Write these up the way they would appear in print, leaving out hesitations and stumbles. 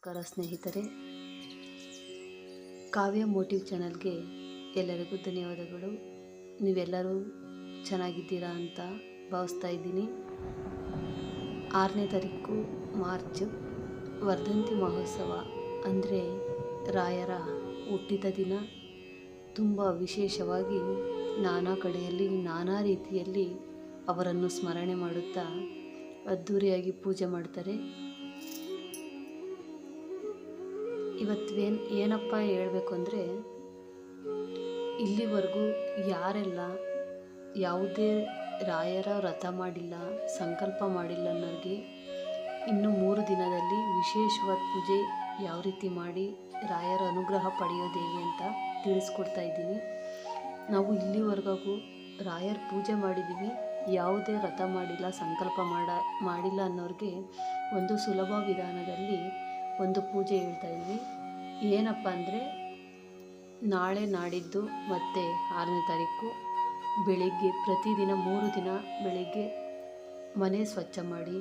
ನಮಸ್ಕಾರ ಸ್ನೇಹಿತರೆ, ಕಾವ್ಯ ಮೋಟಿವ್ ಚಾನಲ್ಗೆ ಎಲ್ಲರಿಗೂ ಧನ್ಯವಾದಗಳು. ನೀವೆಲ್ಲರೂ ಚೆನ್ನಾಗಿದ್ದೀರಾ ಅಂತ ಭಾವಿಸ್ತಾ ಇದ್ದೀನಿ. 6ನೇ ತಾರೀಕು ಮಾರ್ಚ್ ವರ್ಧಂತಿ ಮಹೋತ್ಸವ ಅಂದರೆ ರಾಯರ ಹುಟ್ಟಿದ ದಿನ. ತುಂಬ ವಿಶೇಷವಾಗಿ ನಾನಾ ಕಡೆಯಲ್ಲಿ ನಾನಾ ರೀತಿಯಲ್ಲಿ ಅವರನ್ನು ಸ್ಮರಣೆ ಮಾಡುತ್ತಾ ಅದ್ಧೂರಿಯಾಗಿ ಪೂಜೆ ಮಾಡ್ತಾರೆ. ಇವತ್ತು ಏನಪ್ಪ ಹೇಳಬೇಕು ಅಂದರೆ, ಇಲ್ಲಿವರೆಗೂ ಯಾರೆಲ್ಲ ಯಾವುದೇ ರಾಯರ ವ್ರತ ಮಾಡಿಲ್ಲ, ಸಂಕಲ್ಪ ಮಾಡಿಲ್ಲ ಅನ್ನೋರಿಗೆ ಇನ್ನು 3 ದಿನದಲ್ಲಿ ವಿಶೇಷವಾದ ಪೂಜೆ ಯಾವ ರೀತಿ ಮಾಡಿ ರಾಯರ ಅನುಗ್ರಹ ಪಡೆಯೋದು ಹೇಗೆ ಅಂತ ತಿಳಿಸ್ಕೊಡ್ತಾ ಇದ್ದೀನಿ. ನಾವು ಇಲ್ಲಿವರೆಗೂ ರಾಯರ ಪೂಜೆ ಮಾಡಿದ್ದೀವಿ, ಯಾವುದೇ ವ್ರತ ಮಾಡಿಲ್ಲ, ಸಂಕಲ್ಪ ಮಾಡಿಲ್ಲ ಅನ್ನೋರಿಗೆ ಒಂದು ಸುಲಭ ವಿಧಾನದಲ್ಲಿ ಒಂದು ಪೂಜೆ ಹೇಳ್ತಾ ಇದ್ವಿ. ಏನಪ್ಪ ಅಂದರೆ, ನಾಳೆ ನಾಡಿದ್ದು ಮತ್ತು 6ನೇ ತಾರೀಕು ಬೆಳಿಗ್ಗೆ ಪ್ರತಿದಿನ 3 ದಿನ ಬೆಳಿಗ್ಗೆ ಮನೆ ಸ್ವಚ್ಛ ಮಾಡಿ,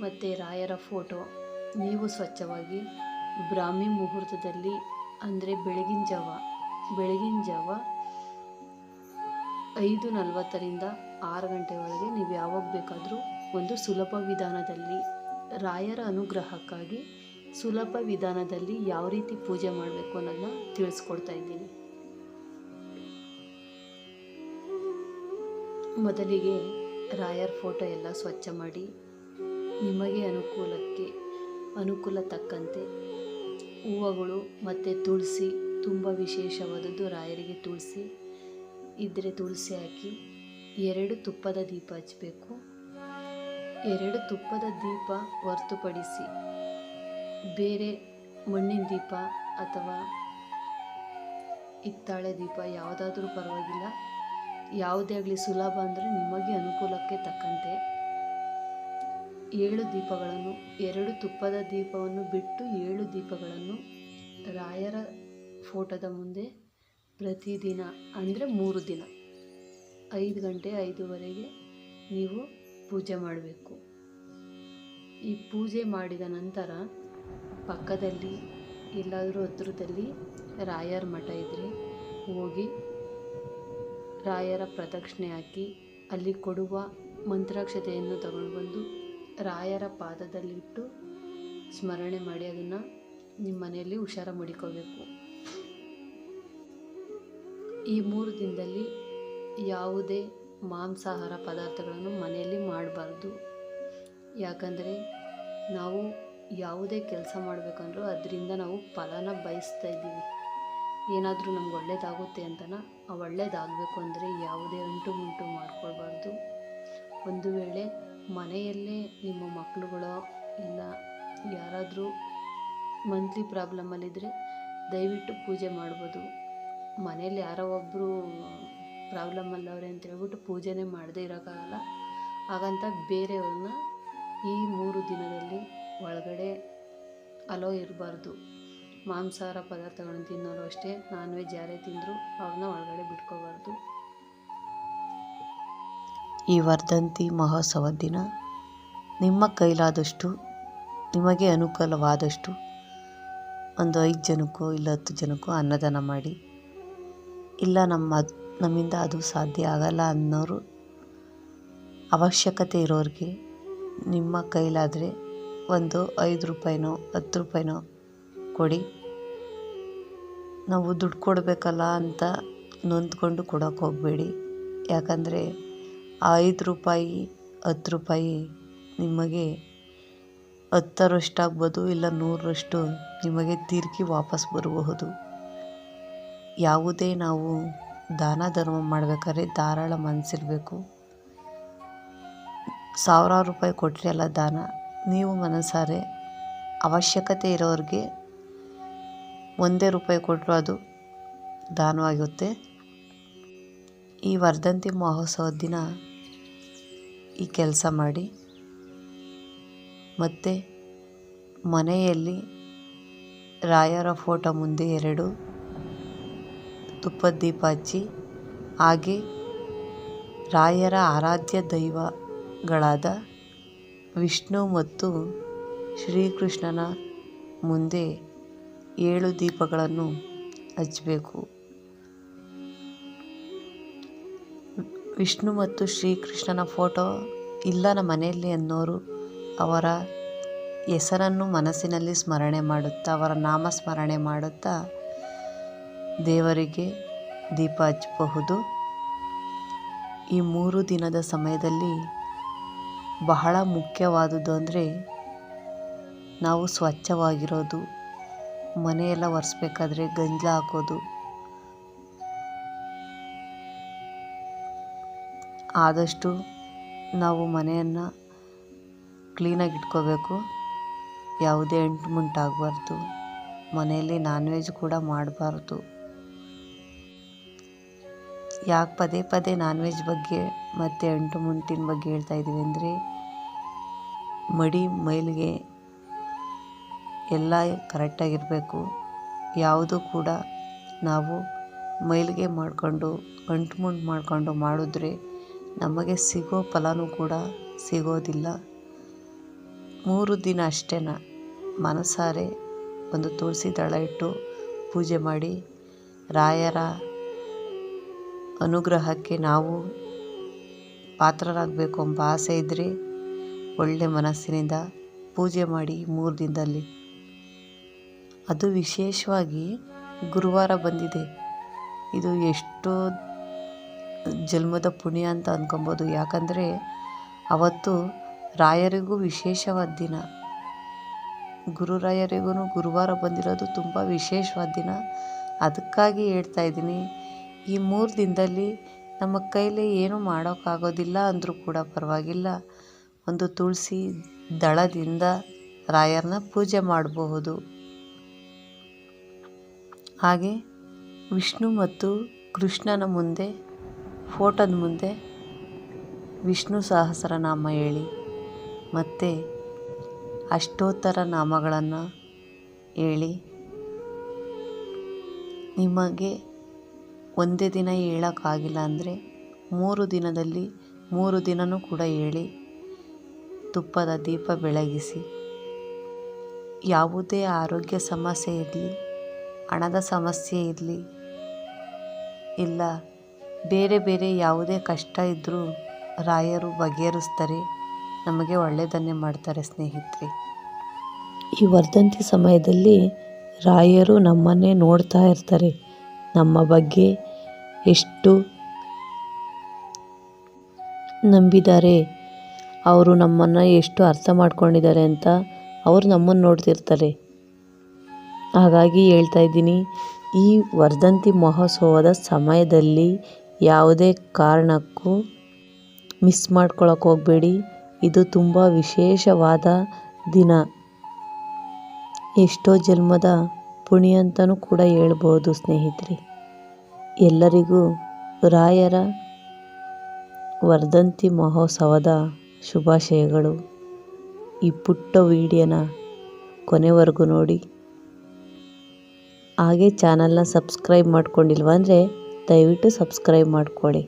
ಮತ್ತು ರಾಯರ ಫೋಟೋ ನೀವು ಸ್ವಚ್ಛವಾಗಿ ಬ್ರಾಹ್ಮಿ ಮುಹೂರ್ತದಲ್ಲಿ ಅಂದರೆ ಬೆಳಗಿನ ಜಾವ 5:40ರಿಂದ 6 ಗಂಟೆ ಒಳಗೆ ನೀವು ಯಾವಾಗ ಬೇಕಾದರೂ ಒಂದು ಸುಲಭ ವಿಧಾನದಲ್ಲಿ ರಾಯರ ಅನುಗ್ರಹಕ್ಕಾಗಿ ಸುಲಭ ವಿಧಾನದಲ್ಲಿ ಯಾವ ರೀತಿ ಪೂಜೆ ಮಾಡಬೇಕು ಅನ್ನೋದನ್ನ ತಿಳಿಸ್ಕೊಡ್ತಾ ಇದ್ದೀನಿ. ಮೊದಲಿಗೆ ರಾಯರ ಫೋಟೋ ಎಲ್ಲ ಸ್ವಚ್ಛ ಮಾಡಿ, ನಿಮಗೆ ಅನುಕೂಲ ತಕ್ಕಂತೆ ಹೂವುಗಳು ಮತ್ತು ತುಳಸಿ, ತುಂಬ ವಿಶೇಷವಾದದ್ದು ರಾಯರಿಗೆ ತುಳಸಿ ಇದ್ದರೆ ತುಳಸಿ ಹಾಕಿ 2 ತುಪ್ಪದ ದೀಪ ಹಚ್ಚಬೇಕು. 2 ತುಪ್ಪದ ದೀಪ ಹೊರತುಪಡಿಸಿ ಬೇರೆ ಮಣ್ಣಿನ ದೀಪ ಅಥವಾ ಹಿತ್ತಾಳೆ ದೀಪ ಯಾವುದಾದ್ರೂ ಪರವಾಗಿಲ್ಲ, ಯಾವುದೇ ಆಗಲಿ ಸುಲಭ ಅಂದರೆ ನಿಮಗೆ ಅನುಕೂಲಕ್ಕೆ ತಕ್ಕಂತೆ 7 ದೀಪಗಳನ್ನು, 2 ತುಪ್ಪದ ದೀಪವನ್ನು ಬಿಟ್ಟು 7 ದೀಪಗಳನ್ನು ರಾಯರ ಫೋಟೋದ ಮುಂದೆ ಪ್ರತಿದಿನ ಅಂದರೆ 3 ದಿನ 5 ಗಂಟೆ 5:30ಗೆ ನೀವು ಪೂಜೆ ಮಾಡಬೇಕು. ಈ ಪೂಜೆ ಮಾಡಿದ ನಂತರ ಪಕ್ಕದಲ್ಲಿ ಎಲ್ಲಾದರೂ ಹತ್ರದಲ್ಲಿ ರಾಯರ ಮಠ ಇದ್ದರೆ ಹೋಗಿ ರಾಯರ ಪ್ರದಕ್ಷಿಣೆ ಹಾಕಿ ಅಲ್ಲಿ ಕೊಡುವ ಮಂತ್ರಾಕ್ಷತೆಯನ್ನು ತಗೊಂಡು ಬಂದು ರಾಯರ ಪಾದದಲ್ಲಿಟ್ಟು ಸ್ಮರಣೆ ಮಾಡಿ ಅದನ್ನು ನಿಮ್ಮ ಮನೆಯಲ್ಲಿ ಹುಷಾರ ಮಡಿಕೋಬೇಕು. ಈ 3 ದಿನದಲ್ಲಿ ಯಾವುದೇ ಮಾಂಸಾಹಾರ ಪದಾರ್ಥಗಳನ್ನು ಮನೆಯಲ್ಲಿ ಮಾಡಬಾರ್ದು. ಯಾಕಂದರೆ ನಾವು ಯಾವುದೇ ಕೆಲಸ ಮಾಡಬೇಕಂದ್ರೂ ಅದರಿಂದ ನಾವು ಫಲನ ಬಯಸ್ತಾ ಇದ್ದೀವಿ. ಏನಾದರೂ ನಮ್ಗೆ ಒಳ್ಳೆಯದಾಗುತ್ತೆ ಅಂತನ ಒಳ್ಳೆಯದಾಗಬೇಕು ಅಂದರೆ ಯಾವುದೇ ಅಂಟು ಮುಂಟು ಮಾಡ್ಕೊಳ್ಬಾರ್ದು. ಒಂದು ವೇಳೆ ಮನೆಯಲ್ಲೇ ನಿಮ್ಮ ಮಕ್ಕಳುಗಳೋ ಇಲ್ಲ ಯಾರಾದರೂ ಮಂತ್ಲಿ ಪ್ರಾಬ್ಲಮಲ್ಲಿದ್ದರೆ ದಯವಿಟ್ಟು ಪೂಜೆ ಮಾಡ್ಬೋದು. ಮನೇಲಿ ಯಾರೋ ಒಬ್ಬರು ಪ್ರಾಬ್ಲಮಲ್ಲವ್ರೆ ಅಂತ ಹೇಳ್ಬಿಟ್ಟು ಪೂಜೆನೇ ಮಾಡದೇ ಇರೋಕ್ಕಾಗಲ್ಲ. ಹಾಗಂತ ಬೇರೆಯವ್ರನ್ನ ಈ 3 ದಿನದಲ್ಲಿ ಒಳಗಡೆ ಅಲೋ ಇರಬಾರ್ದು. ಮಾಂಸಾಹಾರ ಪದಾರ್ಥಗಳನ್ನು ತಿನ್ನೋರು ಅಷ್ಟೇ, ನಾನ್ ವೆಜ್ ಯಾರೇ ತಿಂದರೂ ಅವ್ರನ್ನ ಒಳಗಡೆ ಬಿಟ್ಕೋಬಾರ್ದು. ಈ ವರ್ಧಂತಿ ಮಹೋತ್ಸವದ ದಿನ ನಿಮ್ಮ ಕೈಲಾದಷ್ಟು, ನಿಮಗೆ ಅನುಕೂಲವಾದಷ್ಟು ಒಂದು 5 ಜನಕ್ಕೋ ಇಲ್ಲ 10 ಜನಕ್ಕೋ ಅನ್ನದಾನ ಮಾಡಿ. ಇಲ್ಲ ನಮ್ಮಿಂದ ಅದು ಸಾಧ್ಯ ಆಗಲ್ಲ ಅನ್ನೋರು, ಅವಶ್ಯಕತೆ ಇರೋರಿಗೆ ನಿಮ್ಮ ಕೈಲಾದರೆ ಒಂದು 5 ರೂಪಾಯಿನೋ 10 ರೂಪಾಯಿನೋ ಕೊಡಿ. ನಾವು ದುಡ್ಡು ಕೊಡಬೇಕಲ್ಲ ಅಂತ ನೊಂದ್ಕೊಂಡು ಕೊಡೋಕೆ ಹೋಗಬೇಡಿ. ಯಾಕಂದರೆ ಆ 5 ರೂಪಾಯಿ 10 ರೂಪಾಯಿ ನಿಮಗೆ 10ರಷ್ಟು ಆಗ್ಬೋದು, ಇಲ್ಲ 100ರಷ್ಟು ನಿಮಗೆ ತಿರುಗಿ ವಾಪಸ್ ಬರಬಹುದು. ಯಾವುದೇ ನಾವು ದಾನ ಧರ್ಮ ಮಾಡಬೇಕಾದ್ರೆ ಧಾರಾಳ ಮನಸ್ಸಿರಬೇಕು. 1000 ರೂಪಾಯಿ ಕೊಟ್ಟರೆ ಅಲ್ಲ ದಾನ, ನೀವು ಮನಸಾರೆ ಅವಶ್ಯಕತೆ ಇರೋರಿಗೆ 1 ರೂಪಾಯಿ ಕೊಟ್ಟರು ಅದು ದಾನವಾಗುತ್ತೆ. ಈ ವರ್ಧಂತಿ ಮಹೋತ್ಸವದ ದಿನ ಈ ಕೆಲಸ ಮಾಡಿ. ಮತ್ತು ಮನೆಯಲ್ಲಿ ರಾಯರ ಫೋಟೋ ಮುಂದೆ 2 ತುಪ್ಪದ ದೀಪ ಹಚ್ಚಿ, ಹಾಗೆ ರಾಯರ ಆರಾಧ್ಯ ದೈವಗಳಾದ ವಿಷ್ಣು ಮತ್ತು ಶ್ರೀಕೃಷ್ಣನ ಮುಂದೆ 7 ದೀಪಗಳನ್ನು ಹಚ್ಚಬೇಕು. ವಿಷ್ಣು ಮತ್ತು ಶ್ರೀಕೃಷ್ಣನ ಫೋಟೋ ಇಲ್ಲ ನಮ್ಮ ಮನೆಯಲ್ಲಿ ಅನ್ನೋರು ಅವರ ಹೆಸರನ್ನು ಮನಸ್ಸಿನಲ್ಲಿ ಸ್ಮರಣೆ ಮಾಡುತ್ತಾ, ಅವರ ನಾಮ ಸ್ಮರಣೆ ಮಾಡುತ್ತಾ ದೇವರಿಗೆ ದೀಪ ಹಚ್ಚಬಹುದು. ಈ 3 ದಿನದ ಸಮಯದಲ್ಲಿ ಬಹಳ ಮುಖ್ಯವಾದುದು ಅಂದರೆ ನಾವು ಸ್ವಚ್ಛವಾಗಿರೋದು. ಮನೆಯೆಲ್ಲ ಒರೆಸ್ಬೇಕಾದ್ರೆ ಗಂಜಲ ಹಾಕೋದು. ಆದಷ್ಟು ನಾವು ಮನೆಯನ್ನು ಕ್ಲೀನಾಗಿ ಇಟ್ಕೋಬೇಕು. ಯಾವುದೇ ಅಂಟು ಮುಂಟಾಗಬಾರ್ದು. ಮನೆಯಲ್ಲಿ ನಾನ್ ವೆಜ್ ಕೂಡ ಮಾಡಬಾರ್ದು. ಯಾಕೆ ಪದೇ ಪದೇ ನಾನ್ ವೆಜ್ ಬಗ್ಗೆ ಮತ್ತು ಅಂಟು ಮುಂಟಿನ ಬಗ್ಗೆ ಹೇಳ್ತಾ ಇದ್ದೀವಿ ಅಂದರೆ, ಮಡಿ ಮೈಲಿಗೆ ಎಲ್ಲ ಕರೆಕ್ಟಾಗಿರಬೇಕು. ಯಾವುದು ಕೂಡ ನಾವು ಮೈಲಿಗೆ ಮಾಡಿಕೊಂಡು ಅಂಟು ಮುಂಟು ಮಾಡಿಕೊಂಡು ಮಾಡಿದ್ರೆ ನಮಗೆ ಸಿಗೋ ಫಲನೂ ಕೂಡ ಸಿಗೋದಿಲ್ಲ. 3 ದಿನ ಅಷ್ಟೇ ಮನಸಾರೆ ಒಂದು ತುಳಸಿ ದಳ ಇಟ್ಟು ಪೂಜೆ ಮಾಡಿ ರಾಯರ ಅನುಗ್ರಹಕ್ಕೆ ನಾವು ಪಾತ್ರರಾಗಬೇಕು ಎಂಬ ಆಸೆ ಇದ್ದರೆ ಒಳ್ಳೆ ಮನಸ್ಸಿನಿಂದ ಪೂಜೆ ಮಾಡಿ 3 ದಿನದಲ್ಲಿ. ಅದು ವಿಶೇಷವಾಗಿ ಗುರುವಾರ ಬಂದಿದೆ. ಇದು ಎಷ್ಟೋ ಜನ್ಮದ ಪುಣ್ಯ ಅಂತ ಅಂದ್ಕೊಬೋದು. ಯಾಕಂದರೆ ಅವತ್ತು ರಾಯರಿಗೂ ವಿಶೇಷವಾದ ದಿನ. ಗುರುರಾಯರಿಗೂ ಗುರುವಾರ ಬಂದಿರೋದು ತುಂಬ ವಿಶೇಷವಾದ ದಿನ. ಅದಕ್ಕಾಗಿ ಹೇಳ್ತಾ ಇದ್ದೀನಿ, ಈ 3 ದಿನದಲ್ಲಿ ನಮ್ಮ ಕೈಲಿ ಏನೂ ಮಾಡೋಕ್ಕಾಗೋದಿಲ್ಲ ಅಂದರೂ ಕೂಡ ಪರವಾಗಿಲ್ಲ, ಒಂದು ತುಳಸಿ ದಳದಿಂದ ರಾಯರನ್ನ ಪೂಜೆ ಮಾಡಬಹುದು. ಹಾಗೆ ವಿಷ್ಣು ಮತ್ತು ಕೃಷ್ಣನ ಮುಂದೆ ಫೋಟೋದ ಮುಂದೆ ವಿಷ್ಣು ಸಹಸ್ರನಾಮ ಹೇಳಿ ಮತ್ತು ಅಷ್ಟೋತ್ತರ ನಾಮಗಳನ್ನು ಹೇಳಿ. ನಿಮಗೆ ಒಂದೇ ದಿನ ಹೇಳೋಕ್ಕಾಗಿಲ್ಲ ಅಂದರೆ 3 ದಿನದಲ್ಲಿ 3 ದಿನವೂ ಕೂಡ ಹೇಳಿ ತುಪ್ಪದ ದೀಪ ಬೆಳಗಿಸಿ. ಯಾವುದೇ ಆರೋಗ್ಯ ಸಮಸ್ಯೆ ಇರಲಿ, ಹಣದ ಸಮಸ್ಯೆ ಇರಲಿ, ಇಲ್ಲ ಬೇರೆ ಬೇರೆ ಯಾವುದೇ ಕಷ್ಟ ಇದ್ದರೂ ರಾಯರು ಬಗೆಹರಿಸ್ತಾರೆ, ನಮಗೆ ಒಳ್ಳೆಯದನ್ನೇ ಮಾಡ್ತಾರೆ ಸ್ನೇಹಿತರೆ. ಈ ವರ್ಧಂತಿ ಸಮಯದಲ್ಲಿ ರಾಯರು ನಮ್ಮನ್ನೇ ನೋಡ್ತಾ ಇರ್ತಾರೆ. ನಮ್ಮ ಬಗ್ಗೆ ಎಷ್ಟು ನಂಬಿದ್ದಾರೆ, ಅವರು ನಮ್ಮನ್ನು ಎಷ್ಟು ಅರ್ಥ ಮಾಡ್ಕೊಂಡಿದ್ದಾರೆ ಅಂತ ಅವರು ನಮ್ಮನ್ನು ನೋಡ್ತಿರ್ತಾರೆ. ಹಾಗಾಗಿ ಹೇಳ್ತಾ ಇದ್ದೀನಿ, ಈ ವರ್ಧಂತಿ ಮಹೋತ್ಸವದ ಸಮಯದಲ್ಲಿ ಯಾವುದೇ ಕಾರಣಕ್ಕೂ ಮಿಸ್ ಮಾಡ್ಕೊಳ್ಳೋಕೆ ಹೋಗಬೇಡಿ. ಇದು ತುಂಬ ವಿಶೇಷವಾದ ದಿನ. ಎಷ್ಟೋ ಜನ್ಮದ ಪುಣ್ಯ ಅಂತಲೂ ಕೂಡ ಹೇಳ್ಬೋದು ಸ್ನೇಹಿತರೆ. ಎಲ್ಲರಿಗೂ ರಾಯರ ವರ್ಧಂತಿ ಮಹೋತ್ಸವದ ಶುಭಾಶಯಗಳು. ಈ ಪುಟ್ಟ ವಿಡಿಯೋನ ಕೊನೆವರೆಗೂ ನೋಡಿ. ಹಾಗೆ ಚಾನಲ್ನ ಸಬ್ಸ್ಕ್ರೈಬ್ ಮಾಡ್ಕೊಂಡಿಲ್ವ ಅಂದರೆ ದಯವಿಟ್ಟು ಸಬ್ಸ್ಕ್ರೈಬ್ ಮಾಡ್ಕೊಳ್ಳಿ.